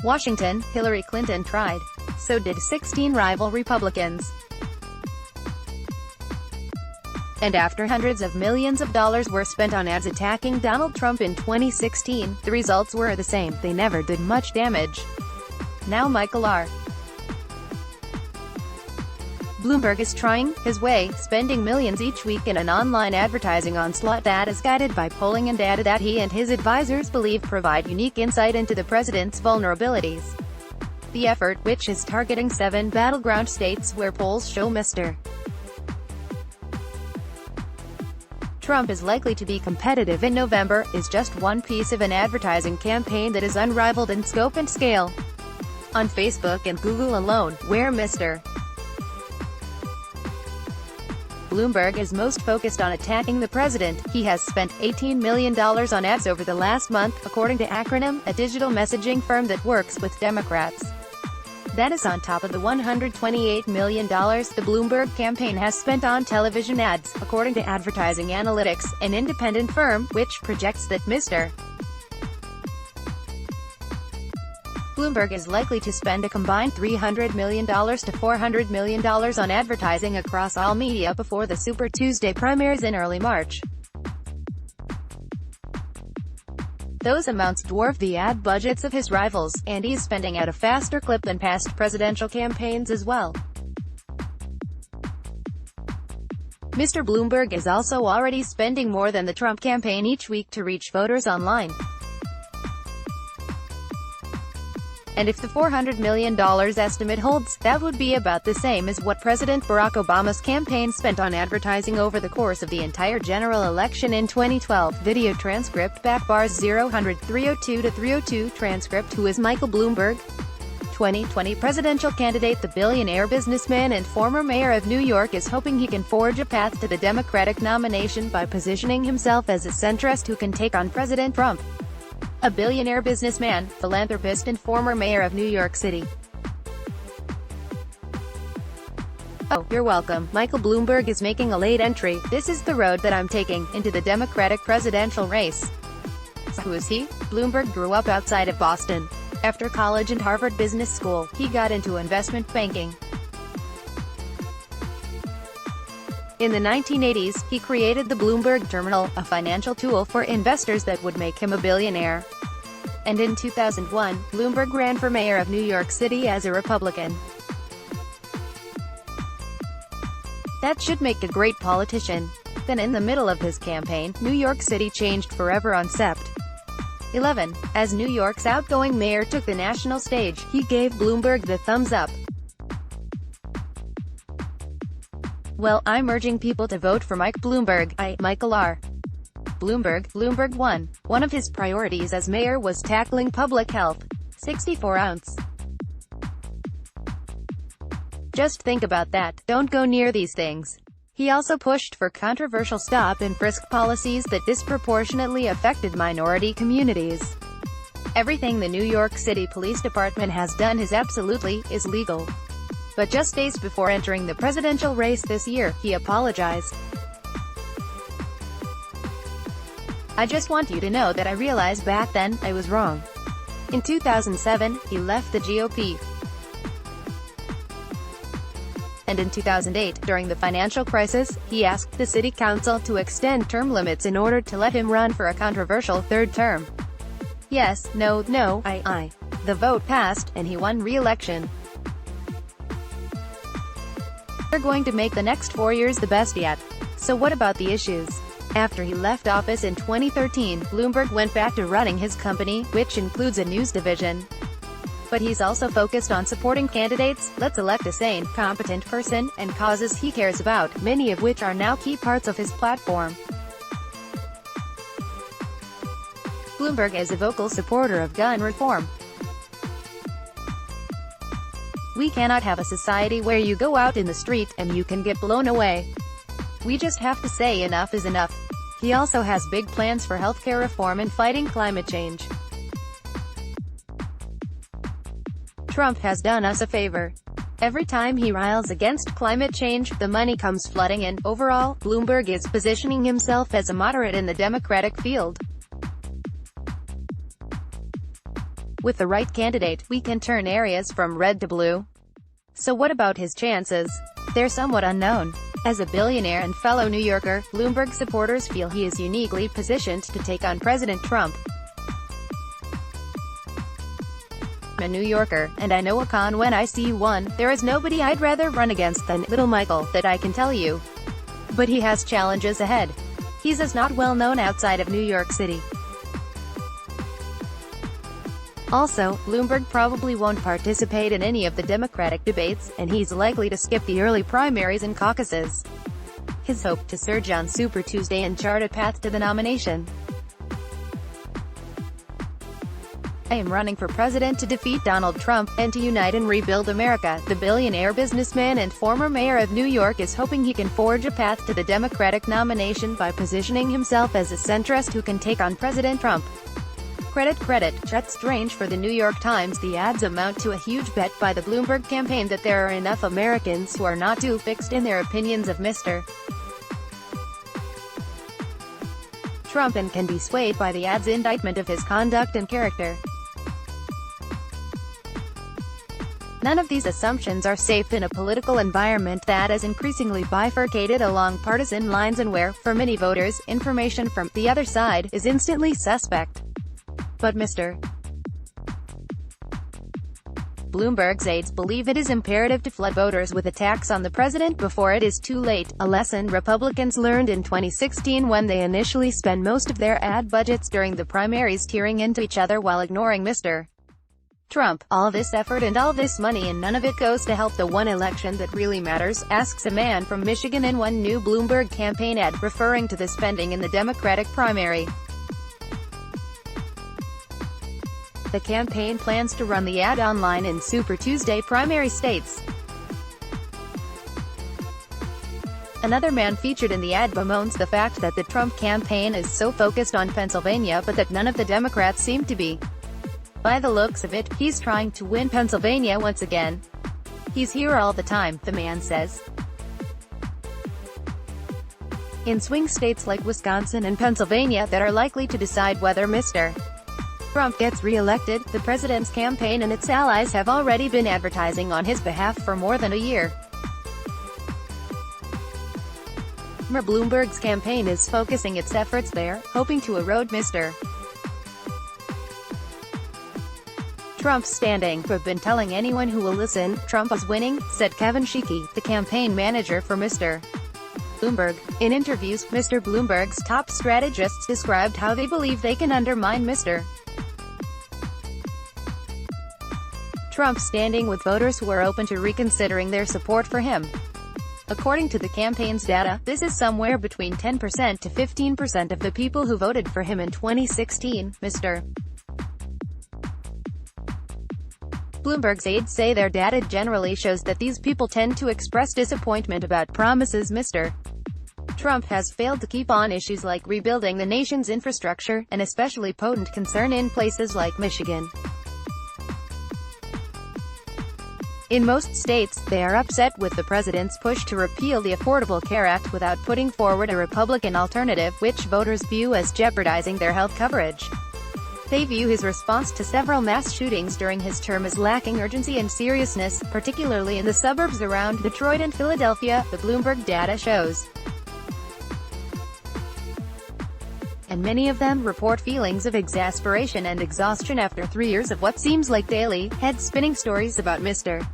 Washington, Hillary Clinton tried. So did 16 rival Republicans. And after hundreds of millions of dollars were spent on ads attacking Donald Trump in 2016, the results were the same. They never did much damage. Now Michael R. Bloomberg is trying his way, spending millions each week in an online advertising onslaught that is guided by polling and data that he and his advisors believe provide unique insight into the president's vulnerabilities. The effort, which is targeting 7 battleground states where polls show Mr. Trump is likely to be competitive in November, is just one piece of an advertising campaign that is unrivaled in scope and scale. On Facebook and Google alone, where Mr. Bloomberg is most focused on attacking the president, he has spent $18 million on ads over the last month, according to Acronym, a digital messaging firm that works with Democrats. That is on top of the $128 million the Bloomberg campaign has spent on television ads, according to Advertising Analytics, an independent firm, which projects that Mr. Bloomberg is likely to spend a combined $300 million to $400 million on advertising across all media before the Super Tuesday primaries in early March. Those amounts dwarf the ad budgets of his rivals, and he's spending at a faster clip than past presidential campaigns as well. Mr. Bloomberg is also already spending more than the Trump campaign each week to reach voters online. And if the $400 million estimate holds, that would be about the same as what President Barack Obama's campaign spent on advertising over the course of the entire general election in 2012. Video transcript backbars 00302-302 transcript. Who is Michael Bloomberg? 2020 presidential candidate. The billionaire businessman and former mayor of New York is hoping he can forge a path to the Democratic nomination by positioning himself as a centrist who can take on President Trump. A billionaire businessman, philanthropist and former mayor of New York City. Oh, you're welcome. Michael Bloomberg is making a late entry. This is the road that I'm taking, into the Democratic presidential race. So who is he? Bloomberg grew up outside of Boston. After college and Harvard Business School, he got into investment banking. In the 1980s, he created the Bloomberg Terminal, a financial tool for investors that would make him a billionaire. And in 2001, Bloomberg ran for mayor of New York City as a Republican. That should make a great politician. Then in the middle of his campaign, New York City changed forever on Sept. 11. As New York's outgoing mayor took the national stage, he gave Bloomberg the thumbs up. Well, I'm urging people to vote for Mike Bloomberg. Michael R. Bloomberg won. One of his priorities as mayor was tackling public health. 64-ounce. Just think about that. Don't go near these things. He also pushed for controversial stop-and-frisk policies that disproportionately affected minority communities. Everything the New York City Police Department has done is legal. But just days before entering the presidential race this year, he apologized. I just want you to know that I realized back then, I was wrong. In 2007, he left the GOP. And in 2008, during the financial crisis, he asked the city council to extend term limits in order to let him run for a controversial third term. Yes, no, I. The vote passed, and he won re-election. They're going to make the next 4 years the best yet. So what about the issues? After he left office in 2013, Bloomberg went back to running his company, which includes a news division. But he's also focused on supporting candidates. Let's elect a sane, competent person, and causes he cares about, many of which are now key parts of his platform. Bloomberg is a vocal supporter of gun reform. We cannot have a society where you go out in the street, and you can get blown away. We just have to say enough is enough. He also has big plans for healthcare reform and fighting climate change. Trump has done us a favor. Every time he riles against climate change, the money comes flooding in. Overall, Bloomberg is positioning himself as a moderate in the Democratic field. With the right candidate, we can turn areas from red to blue. So what about his chances? They're somewhat unknown. As a billionaire and fellow New Yorker, Bloomberg supporters feel he is uniquely positioned to take on President Trump. I'm a New Yorker, and I know a con when I see one. There is nobody I'd rather run against than Little Michael, that I can tell you. But he has challenges ahead. He's as not well known outside of New York City. Also, Bloomberg probably won't participate in any of the Democratic debates, and he's likely to skip the early primaries and caucuses. His hope to surge on Super Tuesday and chart a path to the nomination. I am running for president to defeat Donald Trump, and to unite and rebuild America. The billionaire businessman and former mayor of New York is hoping he can forge a path to the Democratic nomination by positioning himself as a centrist who can take on President Trump. Credit. That's strange for the New York Times. The ads amount to a huge bet by the Bloomberg campaign that there are enough Americans who are not too fixed in their opinions of Mr. Trump and can be swayed by the ads' indictment of his conduct and character. None of these assumptions are safe in a political environment that is increasingly bifurcated along partisan lines and where, for many voters, information from the other side is instantly suspect. But Mr. Bloomberg's aides believe it is imperative to flood voters with attacks on the president before it is too late, a lesson Republicans learned in 2016 when they initially spent most of their ad budgets during the primaries tearing into each other while ignoring Mr. Trump. All this effort and all this money and none of it goes to help the one election that really matters, asks a man from Michigan in one new Bloomberg campaign ad, referring to the spending in the Democratic primary. The campaign plans to run the ad online in Super Tuesday primary states. Another man featured in the ad bemoans the fact that the Trump campaign is so focused on Pennsylvania but that none of the Democrats seem to be. By the looks of it, he's trying to win Pennsylvania once again. He's here all the time, the man says. In swing states like Wisconsin and Pennsylvania that are likely to decide whether Mr. Trump gets re-elected, the president's campaign and its allies have already been advertising on his behalf for more than a year. Bloomberg's campaign is focusing its efforts there, hoping to erode Mr. Trump's standing. We've been telling anyone who will listen, Trump is winning, said Kevin Sheehy, the campaign manager for Mr. Bloomberg. In interviews, Mr. Bloomberg's top strategists described how they believe they can undermine Mr. Trump's standing with voters who are open to reconsidering their support for him. According to the campaign's data, this is somewhere between 10% to 15% of the people who voted for him in 2016. Mr. Bloomberg's aides say their data generally shows that these people tend to express disappointment about promises Mr. Trump has failed to keep on issues like rebuilding the nation's infrastructure, an especially potent concern in places like Michigan. In most states, they are upset with the president's push to repeal the Affordable Care Act without putting forward a Republican alternative, which voters view as jeopardizing their health coverage. They view his response to several mass shootings during his term as lacking urgency and seriousness, particularly in the suburbs around Detroit and Philadelphia, the Bloomberg data shows. And many of them report feelings of exasperation and exhaustion after 3 years of what seems like daily, head-spinning stories about Mr.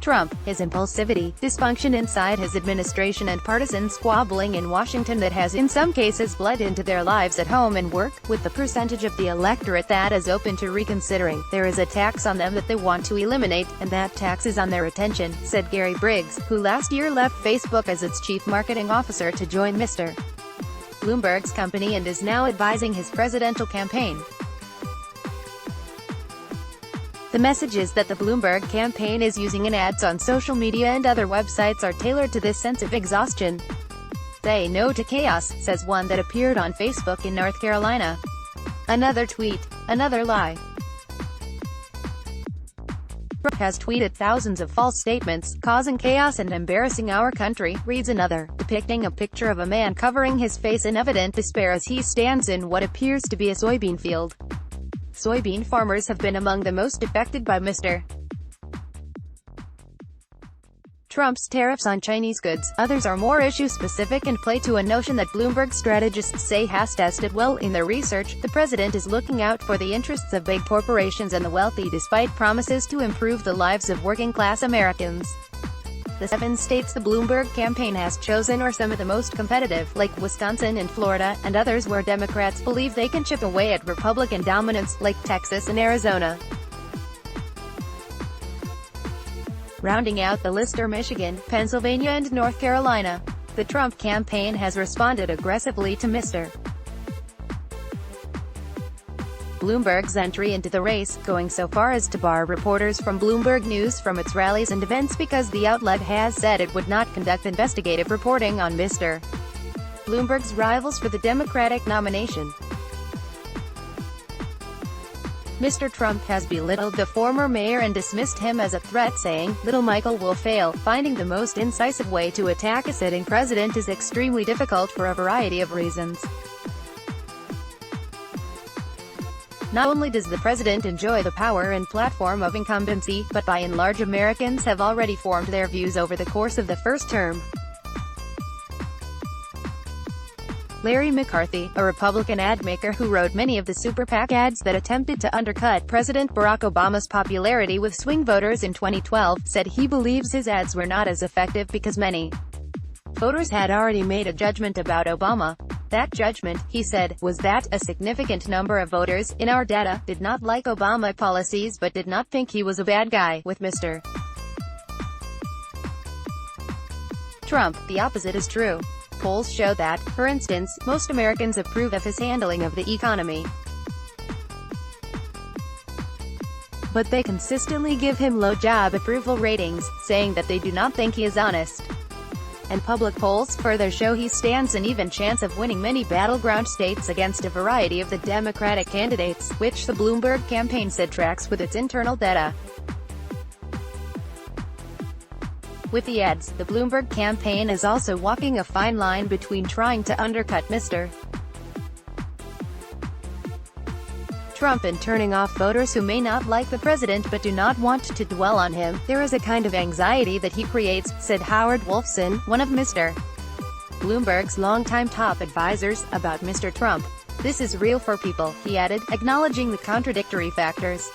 Trump, his impulsivity, dysfunction inside his administration and partisan squabbling in Washington that has in some cases bled into their lives at home and work. With the percentage of the electorate that is open to reconsidering, there is a tax on them that they want to eliminate, and that tax is on their attention, said Gary Briggs, who last year left Facebook as its chief marketing officer to join Mr. Bloomberg's company and is now advising his presidential campaign. The messages that the Bloomberg campaign is using in ads on social media and other websites are tailored to this sense of exhaustion. Say no to chaos, says one that appeared on Facebook in North Carolina. Another tweet. Another lie. Trump has tweeted thousands of false statements, causing chaos and embarrassing our country, reads another, depicting a picture of a man covering his face in evident despair as he stands in what appears to be a soybean field. Soybean farmers have been among the most affected by Mr. Trump's tariffs on Chinese goods. Others are more issue-specific and play to a notion that Bloomberg strategists say has tested well in their research. The president is looking out for the interests of big corporations and the wealthy despite promises to improve the lives of working-class Americans. The 7 states the Bloomberg campaign has chosen are some of the most competitive, like Wisconsin and Florida, and others where Democrats believe they can chip away at Republican dominance, like Texas and Arizona. Rounding out the list are Michigan, Pennsylvania and North Carolina. The Trump campaign has responded aggressively to Mr. Bloomberg's entry into the race, going so far as to bar reporters from Bloomberg News from its rallies and events because the outlet has said it would not conduct investigative reporting on Mr. Bloomberg's rivals for the Democratic nomination. Mr. Trump has belittled the former mayor and dismissed him as a threat, saying, "Little Michael will fail." Finding the most incisive way to attack a sitting president is extremely difficult for a variety of reasons. Not only does the president enjoy the power and platform of incumbency, but by and large Americans have already formed their views over the course of the first term. Larry McCarthy, a Republican ad maker who wrote many of the super PAC ads that attempted to undercut President Barack Obama's popularity with swing voters in 2012, said he believes his ads were not as effective because many voters had already made a judgment about Obama. That judgment, he said, was that a significant number of voters, in our data, did not like Obama policies but did not think he was a bad guy. With Mr. Trump, the opposite is true. Polls show that, for instance, most Americans approve of his handling of the economy. But they consistently give him low job approval ratings, saying that they do not think he is honest. And public polls further show he stands an even chance of winning many battleground states against a variety of the Democratic candidates, which the Bloomberg campaign said tracks with its internal data. With the ads, the Bloomberg campaign is also walking a fine line between trying to undercut Mr. Trump and turning off voters who may not like the president but do not want to dwell on him. "There is a kind of anxiety that he creates," said Howard Wolfson, one of Mr. Bloomberg's longtime top advisors, about Mr. Trump. "This is real for people," he added, acknowledging the contradictory factors.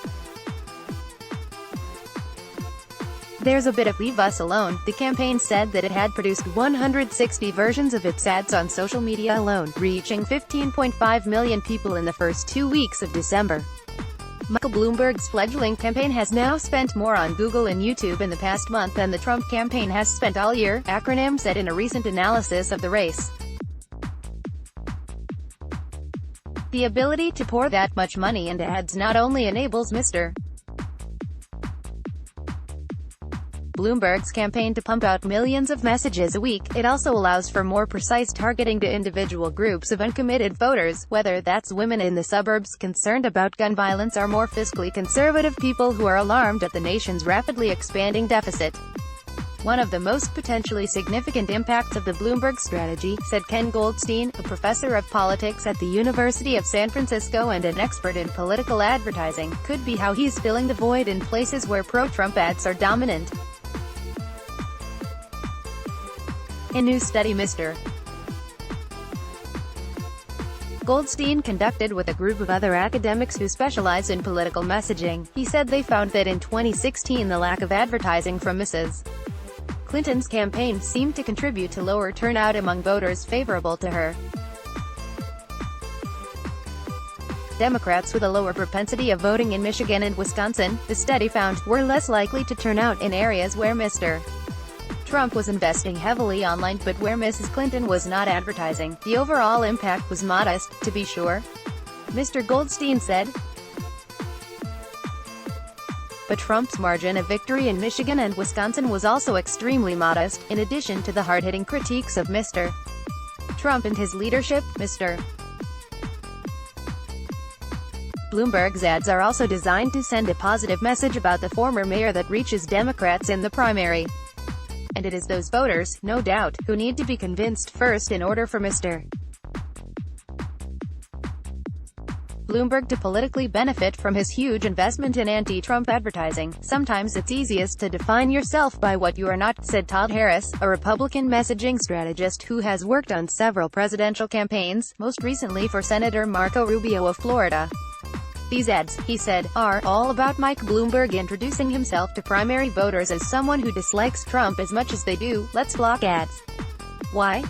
"There's a bit of leave us alone." The campaign said that it had produced 160 versions of its ads on social media alone, reaching 15.5 million people in the first 2 weeks of December. Michael Bloomberg's fledgling campaign has now spent more on Google and YouTube in the past month than the Trump campaign has spent all year, Acronym said in a recent analysis of the race. The ability to pour that much money into ads not only enables Mr. Bloomberg's campaign to pump out millions of messages a week, it also allows for more precise targeting to individual groups of uncommitted voters, whether that's women in the suburbs concerned about gun violence or more fiscally conservative people who are alarmed at the nation's rapidly expanding deficit. "One of the most potentially significant impacts of the Bloomberg strategy," said Ken Goldstein, a professor of politics at the University of San Francisco and an expert in political advertising, "could be how he's filling the void in places where pro-Trump ads are dominant." A new study Mr. Goldstein conducted with a group of other academics who specialize in political messaging. He said they found that in 2016 the lack of advertising from Mrs. Clinton's campaign seemed to contribute to lower turnout among voters favorable to her. Democrats with a lower propensity of voting in Michigan and Wisconsin, the study found, were less likely to turn out in areas where Mr. Trump was investing heavily online but where Mrs. Clinton was not advertising. The overall impact was modest, to be sure, Mr. Goldstein said. But Trump's margin of victory in Michigan and Wisconsin was also extremely modest. In addition to the hard-hitting critiques of Mr. Trump and his leadership, Mr. Bloomberg's ads are also designed to send a positive message about the former mayor that reaches Democrats in the primary. And it is those voters, no doubt, who need to be convinced first in order for Mr. Bloomberg to politically benefit from his huge investment in anti-Trump advertising. Sometimes it's easiest to define yourself by what you are not, said Todd Harris, a Republican messaging strategist who has worked on several presidential campaigns, most recently for Senator Marco Rubio of Florida. These ads, he said, are all about Mike Bloomberg introducing himself to primary voters as someone who dislikes Trump as much as they do. Let's block ads. Why?